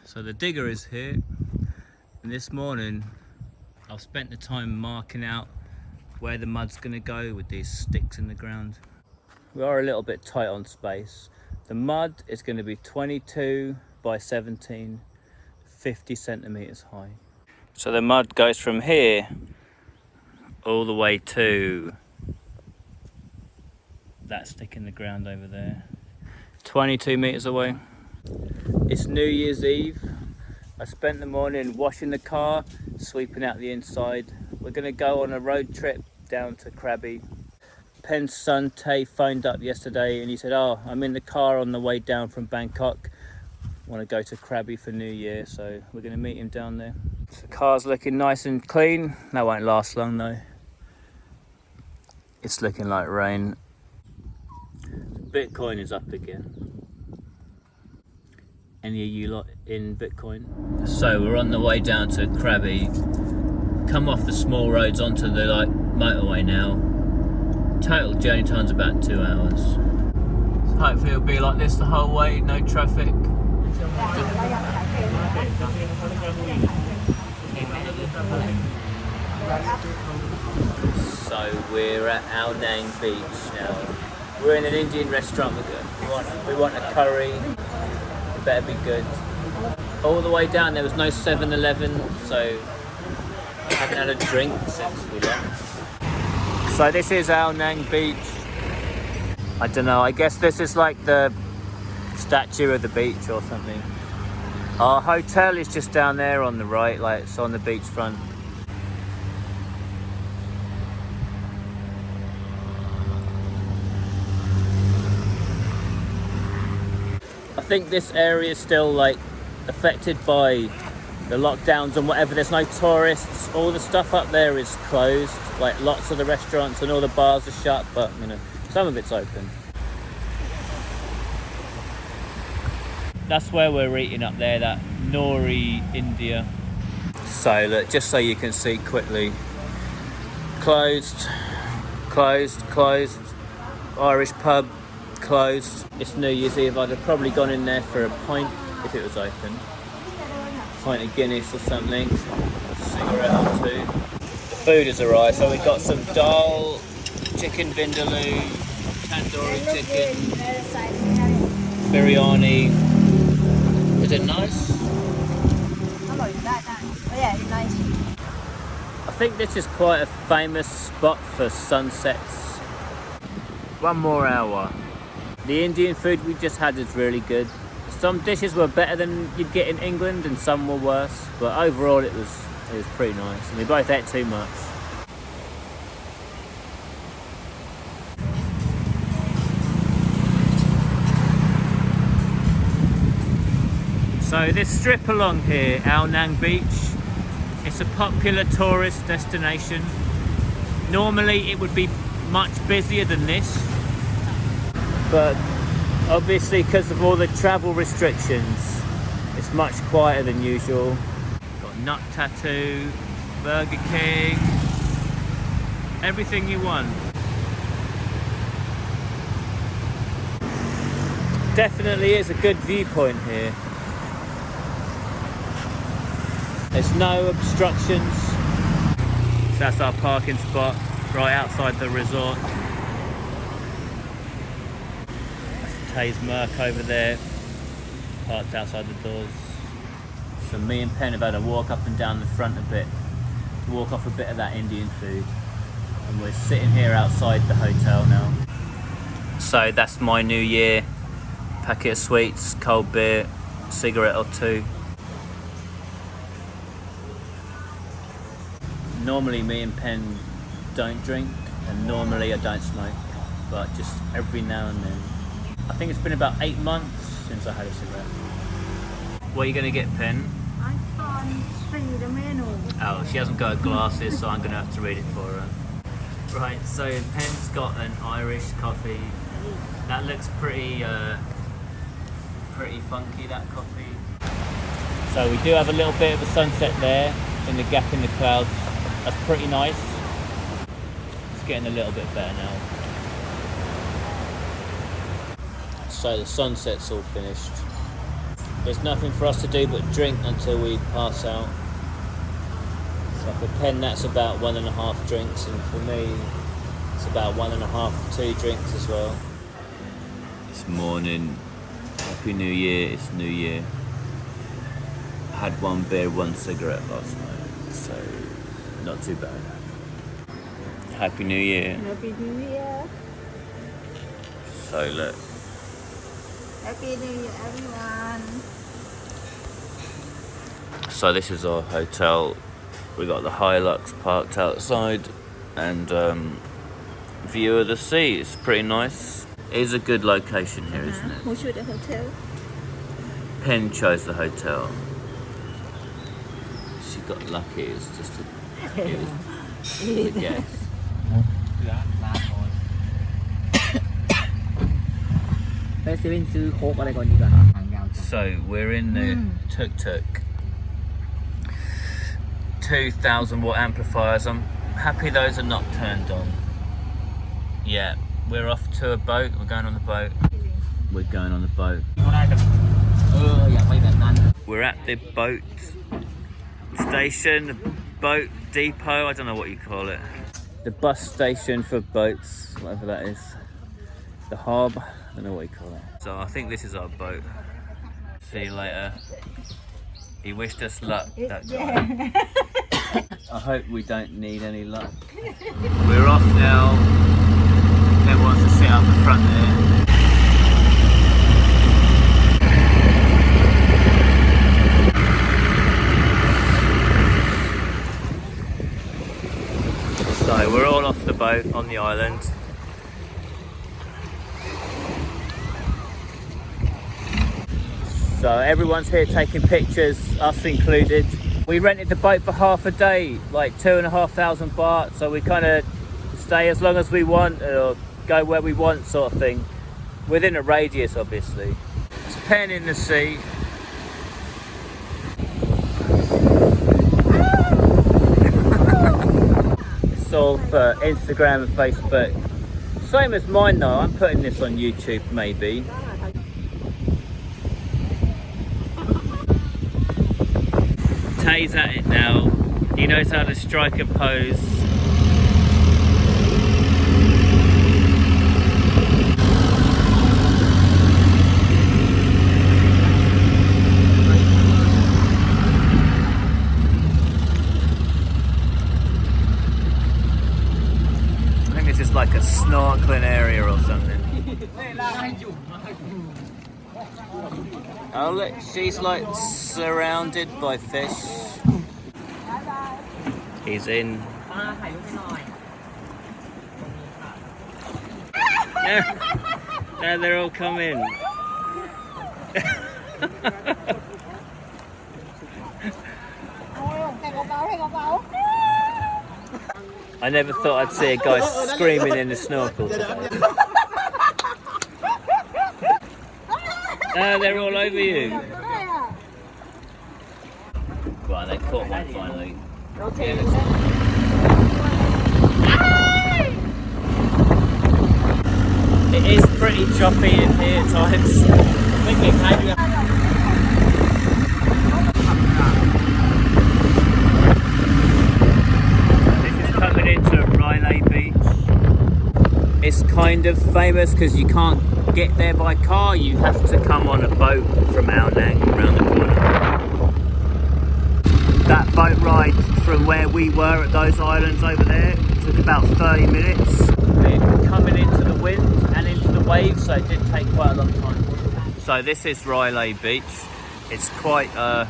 So the digger is here, and this morning I've spent the time marking out where the mud's going to go with these sticks in the ground. We are a little bit tight on space. The mud is going to be 22 by 17, 50 centimeters high. So the mud goes from here all the way to that stick in the ground over there, 22 meters away. It's New Year's Eve. I spent the morning washing the car, sweeping out the inside. We're going to go on a road trip down to Krabi. Pen's son Tay phoned up yesterday and he said, "Oh, I'm in the car on the way down from Bangkok. Want to go to Krabi for New Year, so we're going to meet him down there." So the car's looking nice and clean. That won't last long though. It's looking like rain. Bitcoin is up again. Any of you lot in Bitcoin? So we're on the way down to Krabi. Come off the small roads onto the motorway now. Total journey time's about 2 hours. So hopefully it'll be like this the whole way, no traffic. So we're at Ao Nang Beach now. We're in an Indian restaurant. We want a curry. It better be good. All the way down there was no 7-Eleven, so I haven't had a drink since we left. So this is Ao Nang Beach. I don't know, I guess this is like the statue of the beach or something. Our hotel is just down there on the right, like it's on the beachfront. I think this area is still like affected by the lockdowns and whatever. There's no tourists. All the stuff up there is closed. Like lots of the restaurants and all the bars are shut, but you know, some of it's open. That's where we're eating up there, that Nori India. So look, just so you can see quickly. Closed, closed, closed. Irish pub, closed. It's New Year's Eve. I'd have probably gone in there for a pint if it was open. Pint of Guinness or something. Cigarette or two. The food has arrived, so we got some dal, chicken vindaloo, tandoori chicken, biryani. Is it nice? Yeah, it's nice. I think this is quite a famous spot for sunsets. 1 more hour. The Indian food we just had is really good. Some dishes were better than you'd get in England and some were worse, but overall it was pretty nice, and we both ate too much. So this strip along here, Ao Nang Beach, it's a popular tourist destination. Normally it would be much busier than this, but obviously because of all the travel restrictions, it's much quieter than usual. Got Nut Tattoo, Burger King, everything you want. Definitely is a good viewpoint here. There's no obstructions. So that's our parking spot right outside the resort. That's Tay's Merc over there, parked outside the doors. So me and Pen have had a walk up and down the front a bit, walk off a bit of that Indian food. And we're sitting here outside the hotel now. So that's my New Year. Packet of sweets, cold beer, cigarette or two. Normally me and Pen don't drink, and normally I don't smoke, but just every now and then. I think it's been about 8 months since I had a cigarette. What are you going to get, Pen? I can't see the menu. Oh, she hasn't got her glasses, so I'm going to have to read it for her. Right, so Pen's got an Irish coffee. That looks pretty funky, that coffee. So we do have a little bit of a sunset there in the gap in the clouds. That's pretty nice. It's getting a little bit better now. So the sunset's all finished. there's nothing for us to do but drink until we pass out. So for Pen, that's about 1.5 drinks, and for me, it's about 1.5 to 2 drinks as well. It's morning. Happy New Year. It's New Year. I had 1 beer, 1 cigarette last night, so not too bad. Happy New Year. Happy New Year. So look. Happy New Year, everyone. So this is our hotel. We got the Hilux parked outside, and view of the sea. It's pretty nice. It is a good location here, isn't it? Who chose the hotel? Pen chose the hotel. She got lucky. It's just a guess. So we're in the tuk-tuk. 2,000 watt amplifiers. I'm happy those are not turned on. Yeah, we're off to a boat. We're going on the boat. We're going on the boat. We're at the boat station, the boat depot, I don't know what you call it. The bus station for boats, whatever that is. The harbour, I don't know what you call it. So I think this is our boat. See you later. He wished us luck, that guy. I hope we don't need any luck. We're off now. Everyone wants to sit up the front there. So we're all off the boat on the island. So everyone's here taking pictures, us included. We rented the boat for half a day, like 2,500 baht, so we kind of stay as long as we want or go where we want sort of thing. Within a radius, obviously. It's Pen in the sea. It's all for Instagram and Facebook. Same as mine though, I'm putting this on YouTube maybe. Tay's at it now. He knows how to strike a pose. I think this is like a snorkeling area or something. Oh look, she's like surrounded by fish. He's in. Now they're all coming. I never thought I'd see a guy screaming in the snorkel today. They're all over you. Right, they caught one finally. It is pretty choppy in here at times. This is coming into Railay Beach. It's kind of famous because you can't get there by car, you have to come on a boat from Ao Nang around the corner. That boat ride from where we were at those islands over there took about 30 minutes. We're coming into the wind and into the waves, so it did take quite a long time. So this is Railay Beach. It's quite a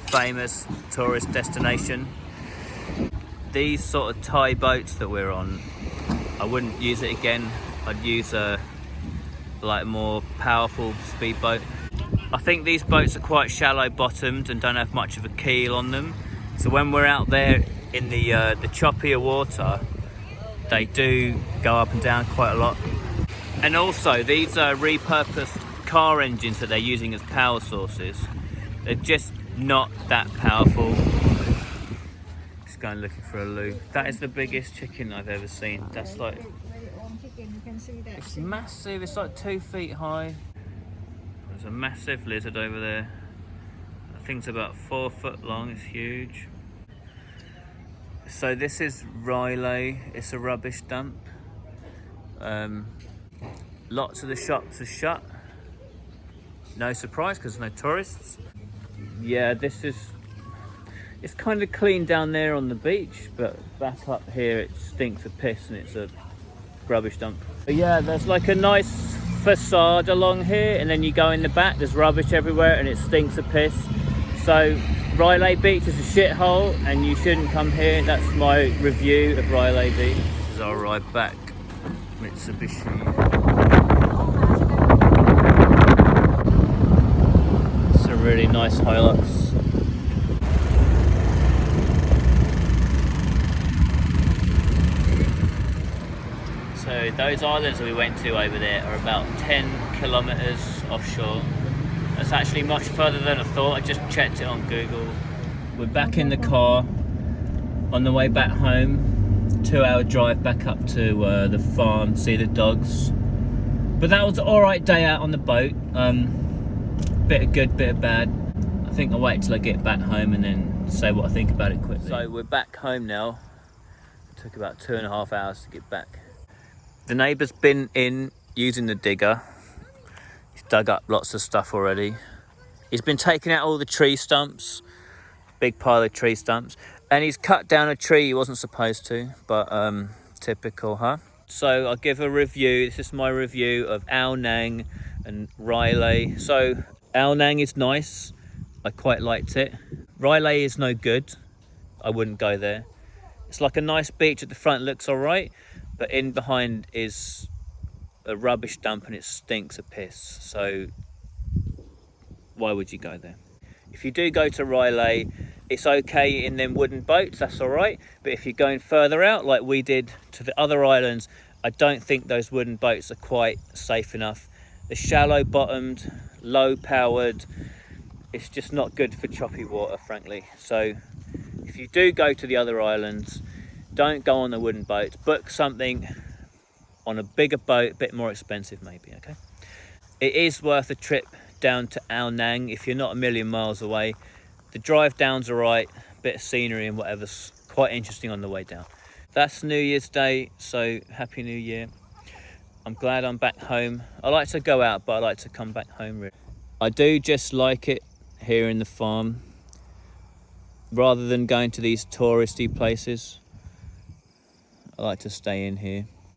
famous tourist destination. These sort of Thai boats that we're on, I wouldn't use it again. I'd use a like more powerful speedboat. I think these boats are quite shallow bottomed and don't have much of a keel on them, so when we're out there in the choppier water, they do go up and down quite a lot. And also these are repurposed car engines that they're using as power sources. They're just not that powerful. Just going looking for a loo. That is the biggest chicken I've ever seen. That's like, it's massive, it's like 2 feet high. There's a massive lizard over there. thing's about 4 foot long, it's huge. So this is Railay, it's a rubbish dump. Lots of the shops are shut. No surprise, because no tourists. Yeah, it's kind of clean down there on the beach, but back up here it stinks of piss and it's a rubbish dump. But yeah, there's like a nice facade along here, and then you go in the back, there's rubbish everywhere and it stinks of piss. So Railay Beach is a shithole and you shouldn't come here. That's my review of Railay Beach. This is our ride back, Mitsubishi. It's a really nice Hilux. So those islands that we went to over there are about 10 kilometers offshore. That's actually much further than I thought. I just checked it on Google. We're back in the car on the way back home. 2-hour drive back up to the farm, see the dogs. But that was an alright day out on the boat. Bit of good, bit of bad. I think I'll wait till I get back home and then say what I think about it quickly. So we're back home now. It took about 2.5 hours to get back. The neighbour's been in using the digger. He's dug up lots of stuff already. He's been taking out all the tree stumps, big pile of tree stumps, and he's cut down a tree he wasn't supposed to, but typical, huh? So I'll give a review. This is my review of Ao Nang and Railay. So Ao Nang is nice. I quite liked it. Railay is no good. I wouldn't go there. It's like a nice beach at the front, looks all right, but in behind is a rubbish dump and it stinks of piss. So why would you go there? If you do go to Railay, it's okay in them wooden boats, that's all right. But if you're going further out, like we did to the other islands, I don't think those wooden boats are quite safe enough. They're shallow bottomed, low powered. It's just not good for choppy water, frankly. So if you do go to the other islands, don't go on the wooden boats. Book something on a bigger boat, a bit more expensive maybe, okay? It is worth a trip down to Ao Nang if you're not a million miles away. The drive down's alright, bit of scenery and whatever's quite interesting on the way down. That's New Year's Day, so Happy New Year. I'm glad I'm back home. I like to go out, but I like to come back home really. I do just like it here in the farm, rather than going to these touristy places. I like to stay in here.